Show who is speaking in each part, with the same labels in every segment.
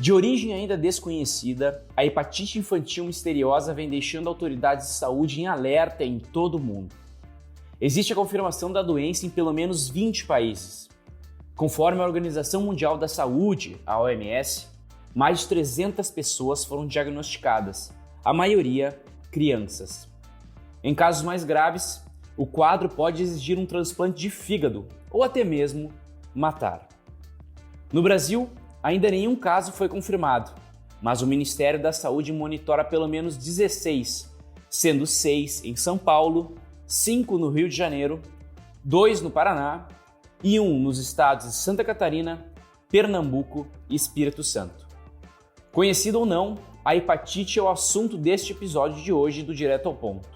Speaker 1: De origem ainda desconhecida, a hepatite infantil misteriosa vem deixando autoridades de saúde em alerta em todo o mundo. Existe a confirmação da doença em pelo menos 20 países. Conforme a Organização Mundial da Saúde, a OMS, mais de 300 pessoas foram diagnosticadas, a maioria crianças. Em casos mais graves, o quadro pode exigir um transplante de fígado ou até mesmo matar. No Brasil, ainda nenhum caso foi confirmado, mas o Ministério da Saúde monitora pelo menos 16, sendo 6 em São Paulo, 5 no Rio de Janeiro, 2 no Paraná e 1 nos estados de Santa Catarina, Pernambuco e Espírito Santo. Conhecido ou não, a hepatite é o assunto deste episódio de hoje do Direto ao Ponto.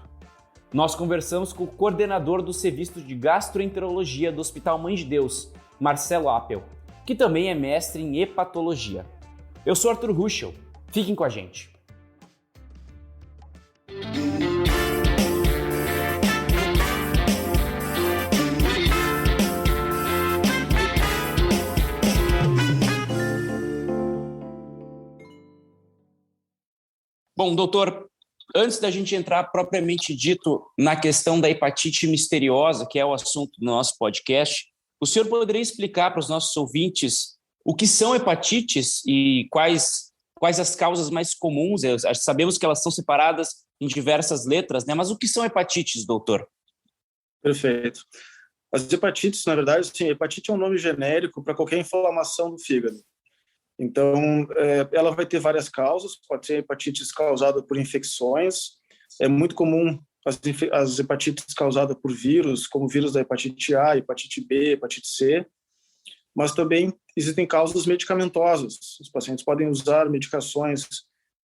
Speaker 1: Nós conversamos com o coordenador do Serviço de Gastroenterologia do Hospital Mãe de Deus, Marcelo Appel, que também é mestre em hepatologia. Eu sou Arthur Ruschel, fiquem com a gente. Bom, doutor, antes da gente entrar propriamente dito na questão da hepatite misteriosa, que é o assunto do nosso podcast, o senhor poderia explicar para os nossos ouvintes o que são hepatites e quais as causas mais comuns? Sabemos que elas são separadas em diversas letras, né? Mas o que são hepatites, doutor?
Speaker 2: Perfeito. As hepatites, na verdade, sim, hepatite é um nome genérico para qualquer inflamação do fígado. Então, ela vai ter várias causas, pode ser hepatites causada por infecções, é muito comum as hepatites causadas por vírus, como o vírus da hepatite A, hepatite B, hepatite C, mas também existem causas medicamentosas. Os pacientes podem usar medicações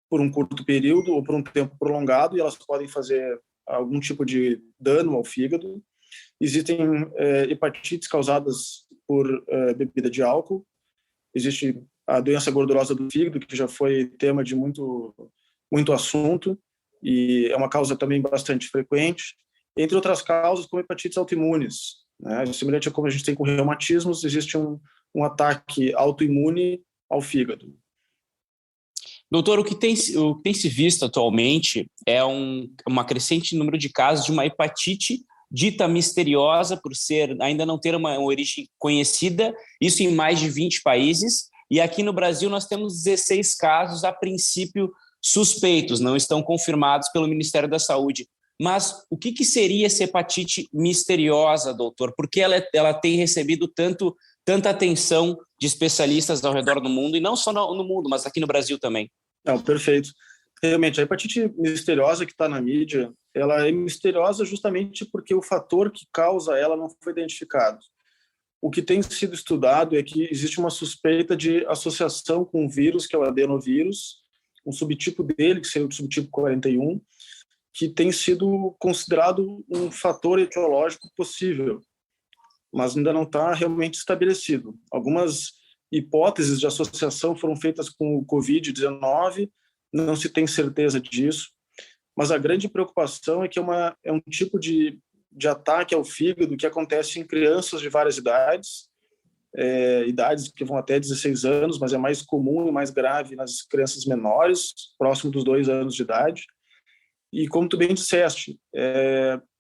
Speaker 2: por um curto período ou por um tempo prolongado e elas podem fazer algum tipo de dano ao fígado. Existem hepatites causadas por bebida de álcool, existe a doença gordurosa do fígado, que já foi tema de muito assunto, e é uma causa também bastante frequente, entre outras causas, como hepatites autoimunes, né? Semelhante a como a gente tem com reumatismos, existe um ataque autoimune ao fígado.
Speaker 1: Doutor, o que tem se visto atualmente é uma crescente número de casos de uma hepatite dita misteriosa, por ainda não ter uma origem conhecida, isso em mais de 20 países, e aqui no Brasil nós temos 16 casos, a princípio, suspeitos, não estão confirmados pelo Ministério da Saúde. Mas o que seria essa hepatite misteriosa, doutor? Por que ela tem recebido tanta atenção de especialistas ao redor do mundo, e não só no mundo, mas aqui no Brasil também?
Speaker 2: Não, perfeito. Realmente, a hepatite misteriosa que está na mídia, ela é misteriosa justamente porque o fator que causa ela não foi identificado. O que tem sido estudado é que existe uma suspeita de associação com um vírus, que é o adenovírus, um subtipo dele, que seria o subtipo 41, que tem sido considerado um fator etiológico possível, mas ainda não está realmente estabelecido. Algumas hipóteses de associação foram feitas com o Covid-19, não se tem certeza disso, mas a grande preocupação é que é um tipo de ataque ao fígado que acontece em crianças de várias idades, idades que vão até 16 anos, mas é mais comum e mais grave nas crianças menores, próximo dos 2 anos de idade. E como tu bem disseste,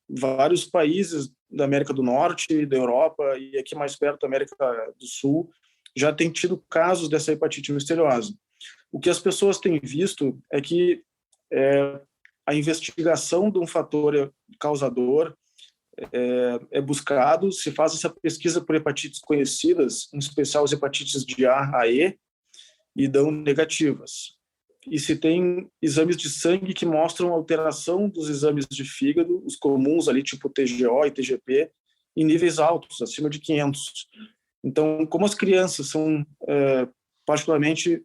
Speaker 2: vários países da América do Norte, da Europa e aqui mais perto da América do Sul já têm tido casos dessa hepatite misteriosa. O que as pessoas têm visto é que a investigação de um fator causador é buscado, se faz essa pesquisa por hepatites conhecidas, em especial as hepatites de A a E, e dão negativas. E se tem exames de sangue que mostram alteração dos exames de fígado, os comuns ali, tipo TGO e TGP, em níveis altos, acima de 500. Então, como as crianças são particularmente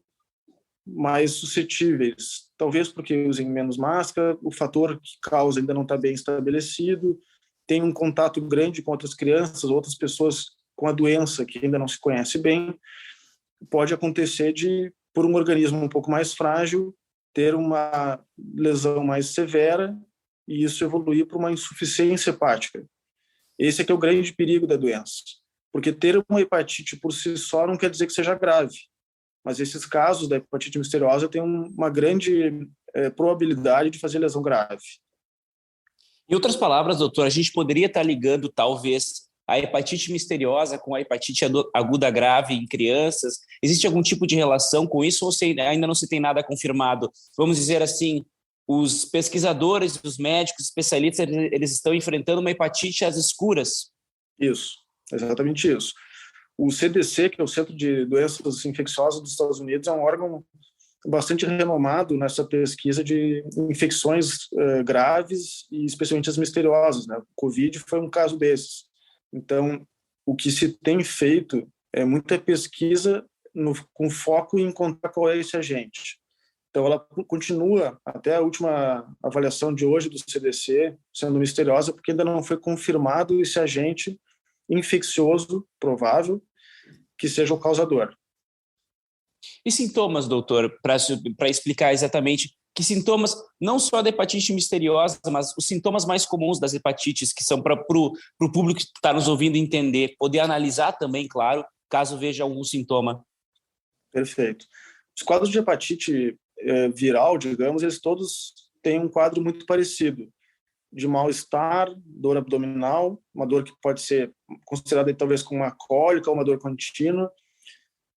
Speaker 2: mais suscetíveis, talvez porque usem menos máscara, o fator que causa ainda não está bem estabelecido, tem um contato grande com outras crianças, outras pessoas com a doença que ainda não se conhece bem, pode acontecer por um organismo um pouco mais frágil, ter uma lesão mais severa e isso evoluir para uma insuficiência hepática. Esse é que é o grande perigo da doença, porque ter uma hepatite por si só não quer dizer que seja grave. mas esses casos da hepatite misteriosa têm uma grande probabilidade de fazer lesão grave.
Speaker 1: Em outras palavras, doutor, a gente poderia estar ligando, talvez, a hepatite misteriosa com a hepatite aguda grave em crianças? Existe algum tipo de relação com isso ou ainda não se tem nada confirmado? Vamos dizer assim, os pesquisadores, os médicos, especialistas, eles estão enfrentando uma hepatite às escuras?
Speaker 2: Isso, exatamente isso. O CDC, que é o Centro de Doenças Infecciosas dos Estados Unidos, é um órgão bastante renomado nessa pesquisa de infecções graves e especialmente as misteriosas, né? O Covid foi um caso desses. Então, o que se tem feito é muita pesquisa com foco em encontrar qual é esse agente. Então, ela continua, até a última avaliação de hoje do CDC, sendo misteriosa, porque ainda não foi confirmado esse agente infeccioso provável que seja o causador.
Speaker 1: E sintomas, doutor, para explicar exatamente que sintomas, não só da hepatite misteriosa, mas os sintomas mais comuns das hepatites, que são para o público que está nos ouvindo entender, poder analisar também, claro, caso veja algum sintoma.
Speaker 2: Perfeito. Os quadros de hepatite viral, digamos, eles todos têm um quadro muito parecido, de mal-estar, dor abdominal, uma dor que pode ser considerada talvez como uma cólica, uma dor contínua,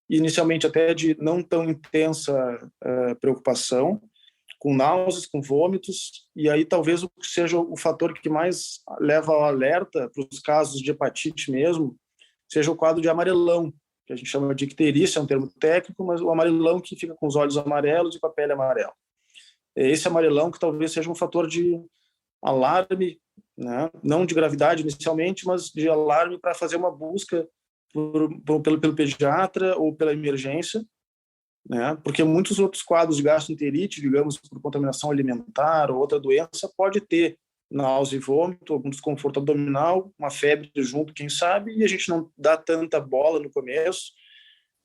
Speaker 2: inicialmente até de não tão intensa preocupação, com náuseas, com vômitos, e aí talvez o que seja o fator que mais leva ao alerta para os casos de hepatite mesmo, seja o quadro de amarelão, que a gente chama de icterícia, é um termo técnico, mas o amarelão que fica com os olhos amarelos e com a pele amarela. É esse amarelão que talvez seja um fator de alarme, né? Não de gravidade inicialmente, mas de alarme para fazer uma busca pelo pediatra ou pela emergência, né? Porque muitos outros quadros de gastroenterite, digamos, por contaminação alimentar ou outra doença, pode ter náusea e vômito, algum desconforto abdominal, uma febre junto, quem sabe, e a gente não dá tanta bola no começo,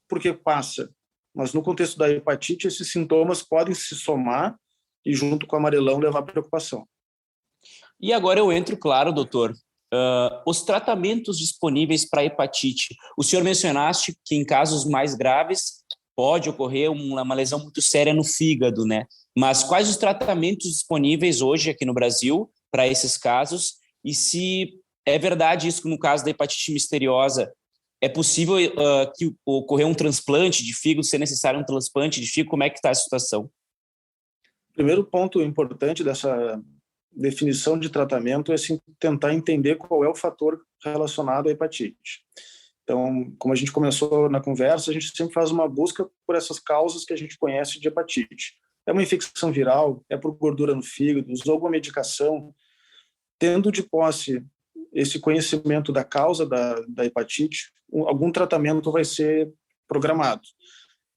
Speaker 2: porque passa. Mas no contexto da hepatite, esses sintomas podem se somar e, junto com o amarelão, levar à preocupação.
Speaker 1: E agora eu entro, claro, doutor, os tratamentos disponíveis para hepatite. O senhor mencionaste que em casos mais graves pode ocorrer uma lesão muito séria no fígado, né? Mas quais os tratamentos disponíveis hoje aqui no Brasil para esses casos? E se é verdade isso no caso da hepatite misteriosa, é possível que ocorrer um transplante de fígado, se é necessário um transplante de fígado? Como é que está a situação?
Speaker 2: O primeiro ponto importante dessa definição de tratamento é assim, tentar entender qual é o fator relacionado à hepatite. Então, como a gente começou na conversa, a gente sempre faz uma busca por essas causas que a gente conhece de hepatite. É uma infecção viral? É por gordura no fígado? Usou alguma medicação? Tendo de posse esse conhecimento da causa da hepatite, algum tratamento vai ser programado.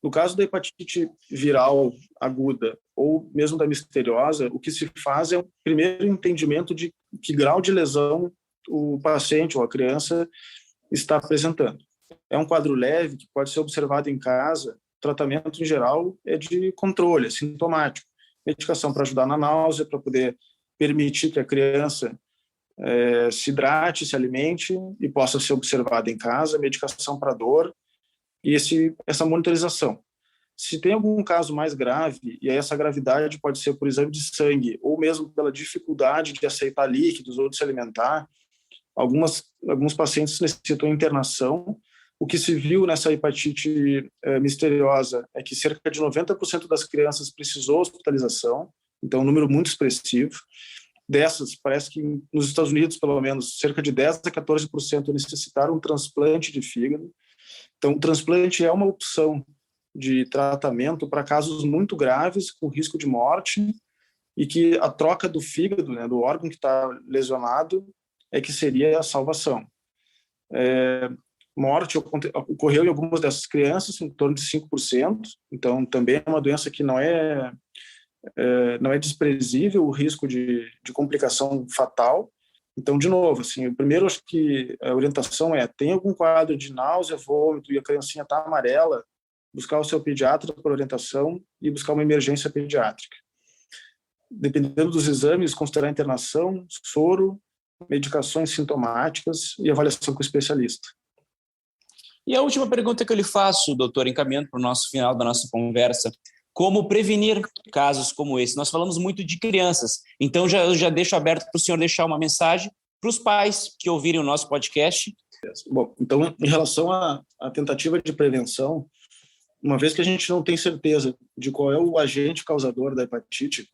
Speaker 2: No caso da hepatite viral aguda ou mesmo da misteriosa, o que se faz é o primeiro entendimento de que grau de lesão o paciente ou a criança está apresentando. É um quadro leve que pode ser observado em casa. O tratamento, em geral, é de controle, é sintomático. Medicação para ajudar na náusea, para poder permitir que a criança se hidrate, se alimente e possa ser observada em casa. Medicação para dor e essa monitorização. Se tem algum caso mais grave, e aí essa gravidade pode ser por exame de sangue, ou mesmo pela dificuldade de aceitar líquidos ou de se alimentar, alguns pacientes necessitam internação. O que se viu nessa hepatite misteriosa é que cerca de 90% das crianças precisou hospitalização, então um número muito expressivo. Dessas, parece que nos Estados Unidos, pelo menos, cerca de 10 a 14% necessitaram um transplante de fígado. Então, o transplante é uma opção de tratamento para casos muito graves, com risco de morte, e que a troca do fígado, né, do órgão que está lesionado, é que seria a salvação. Morte ocorreu em algumas dessas crianças, em torno de 5%, então também é uma doença que não é desprezível o risco de complicação fatal. Então, de novo, assim, o primeiro, acho que a orientação tem algum quadro de náusea, vômito e a criancinha está amarela, buscar o seu pediatra por orientação e buscar uma emergência pediátrica. Dependendo dos exames, considerar internação, soro, medicações sintomáticas e avaliação com o especialista.
Speaker 1: E a última pergunta que eu lhe faço, doutor, encaminhando para o nosso final da nossa conversa, como prevenir casos como esse? Nós falamos muito de crianças, então eu já deixo aberto para o senhor deixar uma mensagem para os pais que ouvirem o nosso podcast.
Speaker 2: Bom, então, em relação à tentativa de prevenção, uma vez que a gente não tem certeza de qual é o agente causador da hepatite,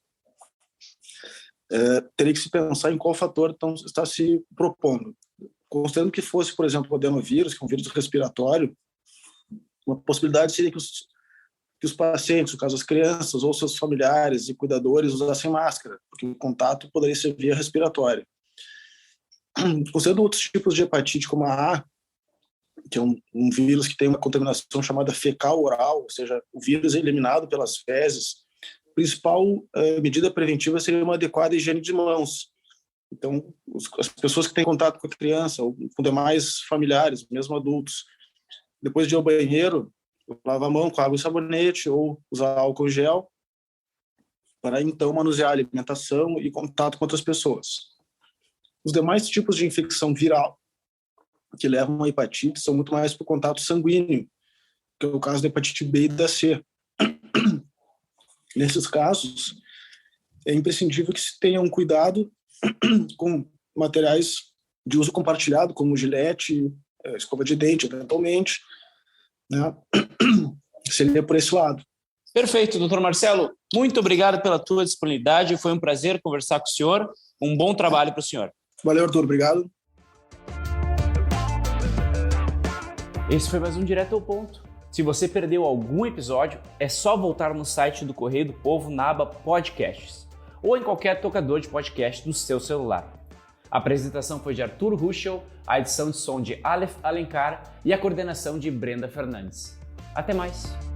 Speaker 2: teria que se pensar em qual fator está se propondo. Considerando que fosse, por exemplo, o adenovírus, que é um vírus respiratório, uma possibilidade seria que os pacientes, no caso as crianças ou seus familiares e cuidadores, usassem máscara, porque o contato poderia ser via respiratória. Considerando outros tipos de hepatite, como a A, que é um vírus que tem uma contaminação chamada fecal-oral, ou seja, o vírus é eliminado pelas fezes, a principal medida preventiva seria uma adequada higiene de mãos. Então, as pessoas que têm contato com a criança ou com demais familiares, mesmo adultos, depois de ir ao banheiro, lavar a mão com água e sabonete ou usar álcool gel para, então, manusear a alimentação e contato com outras pessoas. Os demais tipos de infecção viral que levam à hepatite são muito mais por contato sanguíneo, que é o caso da hepatite B e da C. Nesses casos, é imprescindível que se tenha um cuidado com materiais de uso compartilhado, como gilete, escova de dente, eventualmente, né? Seria por esse lado.
Speaker 1: Perfeito, doutor Marcelo. Muito obrigado pela tua disponibilidade. Foi um prazer conversar com o senhor. Um bom trabalho para o senhor.
Speaker 2: Valeu, Arthur. Obrigado.
Speaker 1: Esse foi mais um Direto ao Ponto. Se você perdeu algum episódio, é só voltar no site do Correio do Povo na aba Podcasts ou em qualquer tocador de podcast do seu celular. A apresentação foi de Arthur Ruschel, a edição de som de Aleph Alencar e a coordenação de Brenda Fernandes. Até mais!